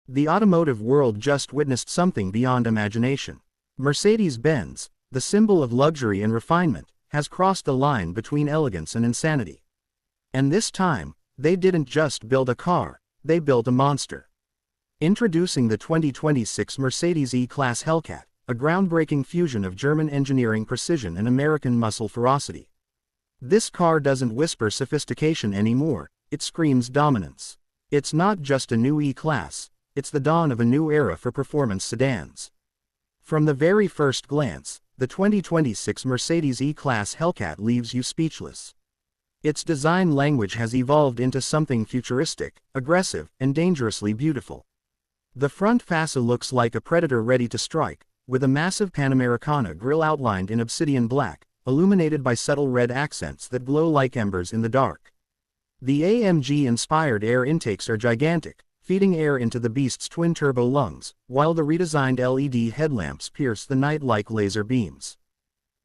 The automotive world just witnessed something beyond imagination. Mercedes-Benz, the symbol of luxury and refinement, has crossed the line between elegance and insanity. And this time, they didn't just build a car, they built a monster. Introducing the 2026 Mercedes E-Class Hellcat, a groundbreaking fusion of German engineering precision and American muscle ferocity. This car doesn't whisper sophistication anymore, it screams dominance. It's not just a new E-Class, it's the dawn of a new era for performance sedans. From the very first glance, the 2026 Mercedes E-Class Hellcat leaves you speechless. Its design language has evolved into something futuristic, aggressive, and dangerously beautiful. The front fascia looks like a predator ready to strike, with a massive Panamericana grille outlined in obsidian black, illuminated by subtle red accents that glow like embers in the dark. The AMG-inspired air intakes are gigantic, feeding air into the beast's twin-turbo lungs, while the redesigned LED headlamps pierce the night like laser beams.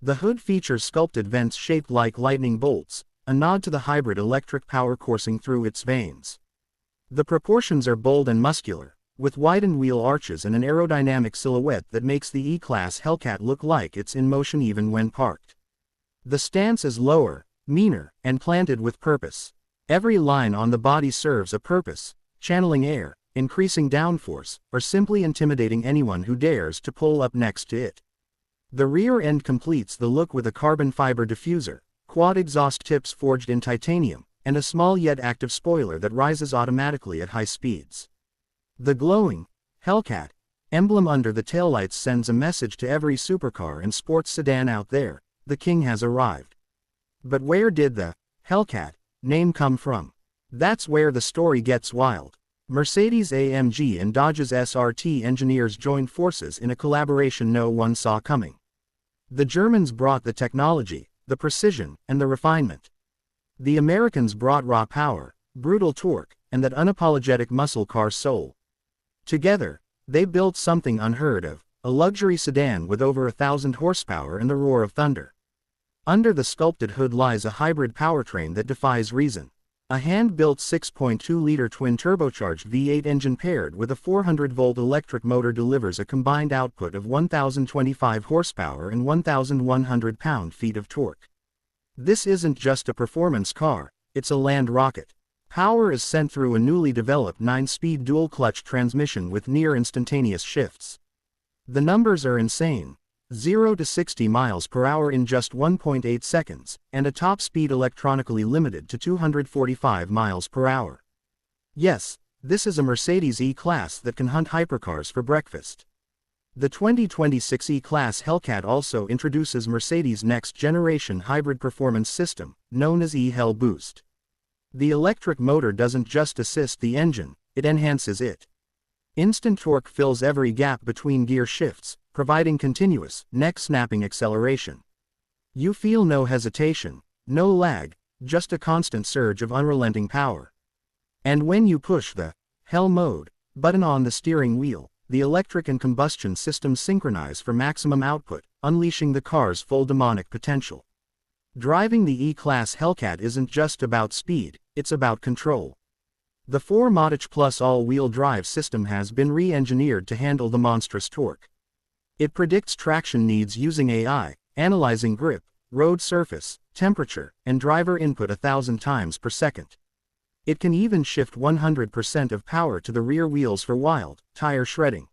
The hood features sculpted vents shaped like lightning bolts, a nod to the hybrid electric power coursing through its veins. The proportions are bold and muscular, with widened wheel arches and an aerodynamic silhouette that makes the E-Class Hellcat look like it's in motion even when parked. The stance is lower, meaner, and planted with purpose. Every line on the body serves a purpose, channeling air, increasing downforce, or simply intimidating anyone who dares to pull up next to it. The rear end completes the look with a carbon fiber diffuser, quad exhaust tips forged in titanium, and a small yet active spoiler that rises automatically at high speeds. The glowing Hellcat emblem under the taillights sends a message to every supercar and sports sedan out there: the king has arrived. But where did the Hellcat name come from? That's where the story gets wild. Mercedes-AMG and Dodge's SRT engineers joined forces in a collaboration no one saw coming. The Germans brought the technology, the precision, and the refinement. The Americans brought raw power, brutal torque, and that unapologetic muscle car soul. Together, they built something unheard of, a luxury sedan with over 1,000 horsepower and the roar of thunder. Under the sculpted hood lies a hybrid powertrain that defies reason. A hand-built 6.2-liter twin-turbocharged V8 engine paired with a 400-volt electric motor delivers a combined output of 1,025 horsepower and 1,100 pound-feet of torque. This isn't just a performance car, it's a land rocket. Power is sent through a newly developed 9-speed dual-clutch transmission with near-instantaneous shifts. The numbers are insane. 0 to 60 miles per hour in just 1.8 seconds, and a top speed electronically limited to 245 miles per hour. Yes, this is a Mercedes E-Class that can hunt hypercars for breakfast. The 2026 E-Class Hellcat also introduces Mercedes' next-generation hybrid performance system, known as E-Hell Boost. The electric motor doesn't just assist the engine, it enhances it. Instant torque fills every gap between gear shifts, providing continuous, neck-snapping acceleration. You feel no hesitation, no lag, just a constant surge of unrelenting power. And when you push the Hell mode button on the steering wheel, the electric and combustion systems synchronize for maximum output, unleashing the car's full demonic potential. Driving the E-Class Hellcat isn't just about speed, it's about control. The 4MATIC Plus all-wheel drive system has been re-engineered to handle the monstrous torque. It predicts traction needs using AI, analyzing grip, road surface, temperature, and driver input 1,000 times per second. It can even shift 100% of power to the rear wheels for wild, tire shredding.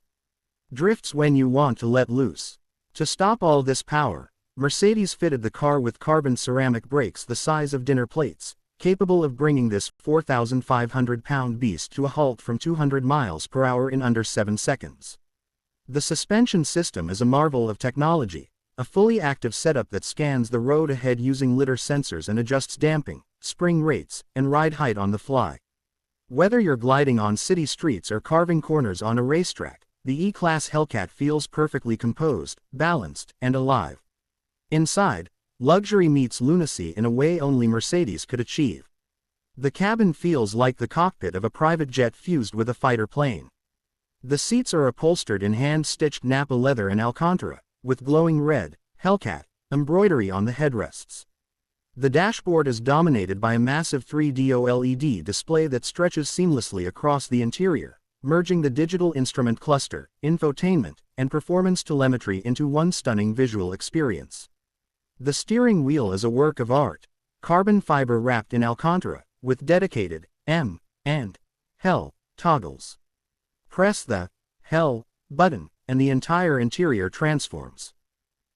Drifts when you want to let loose. To stop all this power, Mercedes fitted the car with carbon ceramic brakes the size of dinner plates, capable of bringing this 4,500-pound beast to a halt from 200 miles per hour in under 7 seconds. The suspension system is a marvel of technology, a fully active setup that scans the road ahead using lidar sensors and adjusts damping, spring rates, and ride height on the fly. Whether you're gliding on city streets or carving corners on a racetrack, the E-Class Hellcat feels perfectly composed, balanced, and alive. Inside, luxury meets lunacy in a way only Mercedes could achieve. The cabin feels like the cockpit of a private jet fused with a fighter plane. The seats are upholstered in hand-stitched Napa leather and Alcantara, with glowing red, Hellcat embroidery on the headrests. The dashboard is dominated by a massive 3D OLED display that stretches seamlessly across the interior, merging the digital instrument cluster, infotainment, and performance telemetry into one stunning visual experience. The steering wheel is a work of art, carbon fiber wrapped in Alcantara, with dedicated M and L toggles. Press the L button, and the entire interior transforms.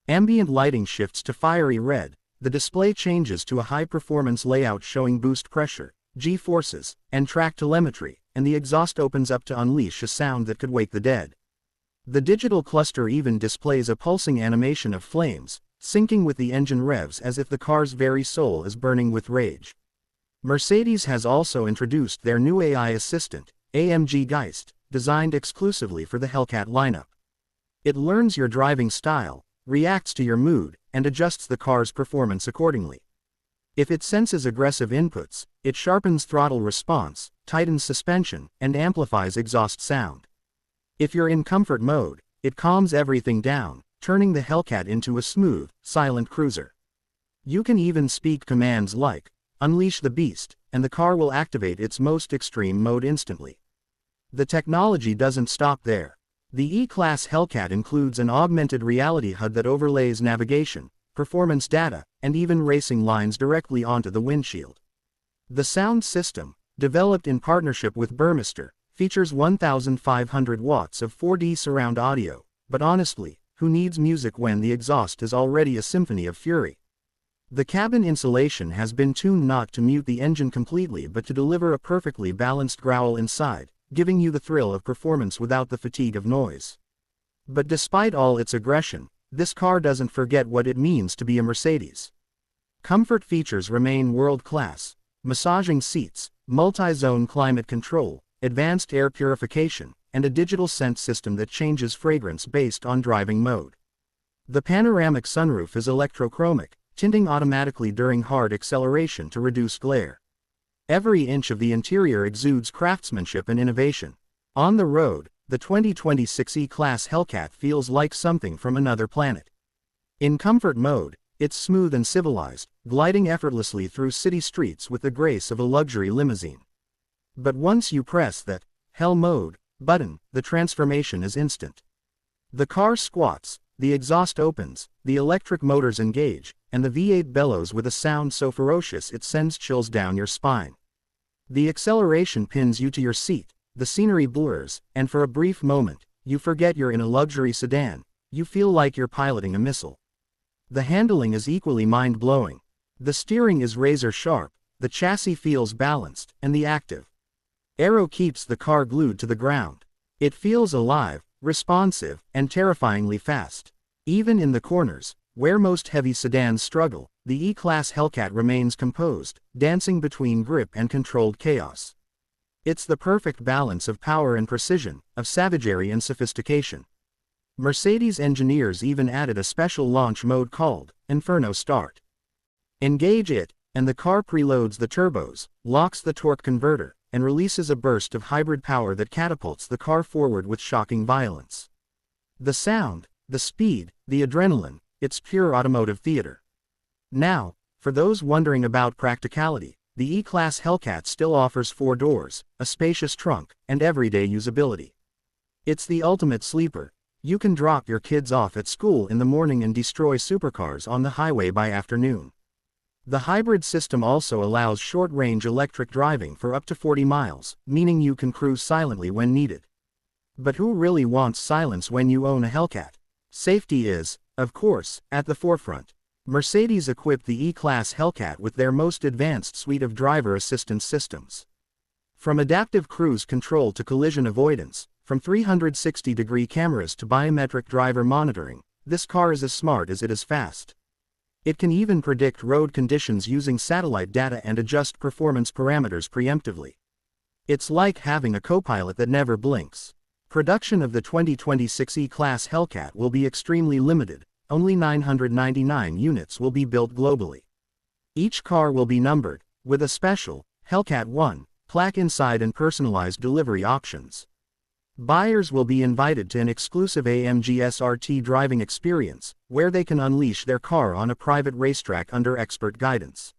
Ambient lighting shifts to fiery red, the display changes to a high-performance layout showing boost pressure, G-forces, and track telemetry, and the exhaust opens up to unleash a sound that could wake the dead. The digital cluster even displays a pulsing animation of flames, syncing with the engine revs as if the car's very soul is burning with rage. Mercedes has also introduced their new AI assistant, AMG Geist, designed exclusively for the Hellcat lineup. It learns your driving style, reacts to your mood, and adjusts the car's performance accordingly. If it senses aggressive inputs, it sharpens throttle response, tightens suspension, and amplifies exhaust sound. If you're in comfort mode, it calms everything down, turning the Hellcat into a smooth, silent cruiser. You can even speak commands like, "Unleash the beast," and the car will activate its most extreme mode instantly. The technology doesn't stop there. The E-Class Hellcat includes an augmented reality HUD that overlays navigation, performance data, and even racing lines directly onto the windshield. The sound system, developed in partnership with Burmester, features 1,500 watts of 4D surround audio, but honestly, who needs music when the exhaust is already a symphony of fury? The cabin insulation has been tuned not to mute the engine completely but to deliver a perfectly balanced growl inside, giving you the thrill of performance without the fatigue of noise. But despite all its aggression, this car doesn't forget what it means to be a Mercedes. Comfort features remain world-class: massaging seats, multi-zone climate control, advanced air purification, and a digital scent system that changes fragrance based on driving mode. The panoramic sunroof is electrochromic, tinting automatically during hard acceleration to reduce glare. Every inch of the interior exudes craftsmanship and innovation. On the road, the 2026 E-Class Hellcat feels like something from another planet. In comfort mode, it's smooth and civilized, gliding effortlessly through city streets with the grace of a luxury limousine. But once you press that Hell mode button, the transformation is instant. The car squats, the exhaust opens, the electric motors engage, and the V8 bellows with a sound so ferocious it sends chills down your spine. The acceleration pins you to your seat, the scenery blurs, and for a brief moment, you forget you're in a luxury sedan. You feel like you're piloting a missile. The handling is equally mind-blowing. The steering is razor-sharp, the chassis feels balanced, and the active aero keeps the car glued to the ground. It feels alive, responsive, and terrifyingly fast. Even in the corners, where most heavy sedans struggle, the E-Class Hellcat remains composed, dancing between grip and controlled chaos. It's the perfect balance of power and precision, of savagery and sophistication. Mercedes engineers even added a special launch mode called Inferno Start. Engage it, and the car preloads the turbos, locks the torque converter, and releases a burst of hybrid power that catapults the car forward with shocking violence. The sound, the speed, the adrenaline, it's pure automotive theater. Now, for those wondering about practicality, the E-Class Hellcat still offers 4 doors, a spacious trunk, and everyday usability. It's the ultimate sleeper. You can drop your kids off at school in the morning and destroy supercars on the highway by afternoon. The hybrid system also allows short-range electric driving for up to 40 miles, meaning you can cruise silently when needed. But who really wants silence when you own a Hellcat? Safety is, of course, at the forefront. Mercedes equipped the E-Class Hellcat with their most advanced suite of driver assistance systems. From adaptive cruise control to collision avoidance, from 360-degree cameras to biometric driver monitoring, this car is as smart as it is fast. It can even predict road conditions using satellite data and adjust performance parameters preemptively. It's like having a co-pilot that never blinks. Production of the 2026 E-Class Hellcat will be extremely limited. Only 999 units will be built globally. Each car will be numbered, with a special Hellcat 1 plaque inside and personalized delivery options. Buyers will be invited to an exclusive AMG SRT driving experience, where they can unleash their car on a private racetrack under expert guidance.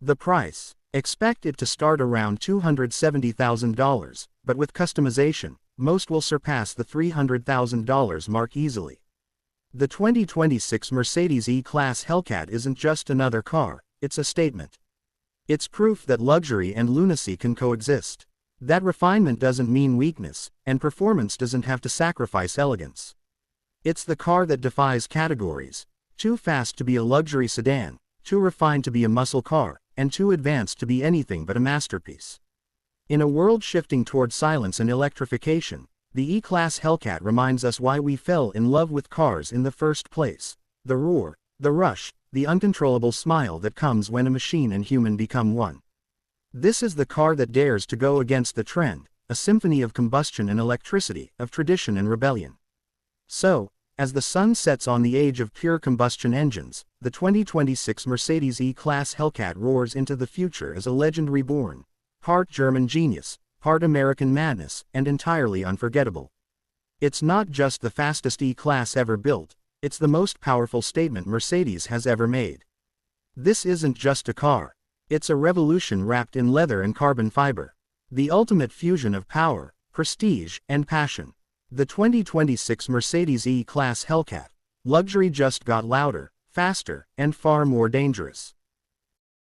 The price: expect it to start around $270,000, but with customization, most will surpass the $300,000 mark easily. The 2026 Mercedes E-Class Hellcat isn't just another car, it's a statement. It's proof that luxury and lunacy can coexist. That refinement doesn't mean weakness, and performance doesn't have to sacrifice elegance. It's the car that defies categories: too fast to be a luxury sedan, too refined to be a muscle car, and too advanced to be anything but a masterpiece. In a world shifting toward silence and electrification, the E-Class Hellcat reminds us why we fell in love with cars in the first place: the roar, the rush, the uncontrollable smile that comes when a machine and human become one. This is the car that dares to go against the trend, a symphony of combustion and electricity, of tradition and rebellion. So, as the sun sets on the age of pure combustion engines, the 2026 Mercedes E-Class Hellcat roars into the future as a legend reborn, part German genius, part American madness, and entirely unforgettable. It's not just the fastest E-Class ever built, it's the most powerful statement Mercedes has ever made. This isn't just a car. It's a revolution wrapped in leather and carbon fiber. The ultimate fusion of power, prestige, and passion. The 2026 Mercedes E-Class Hellcat. Luxury just got louder, faster, and far more dangerous.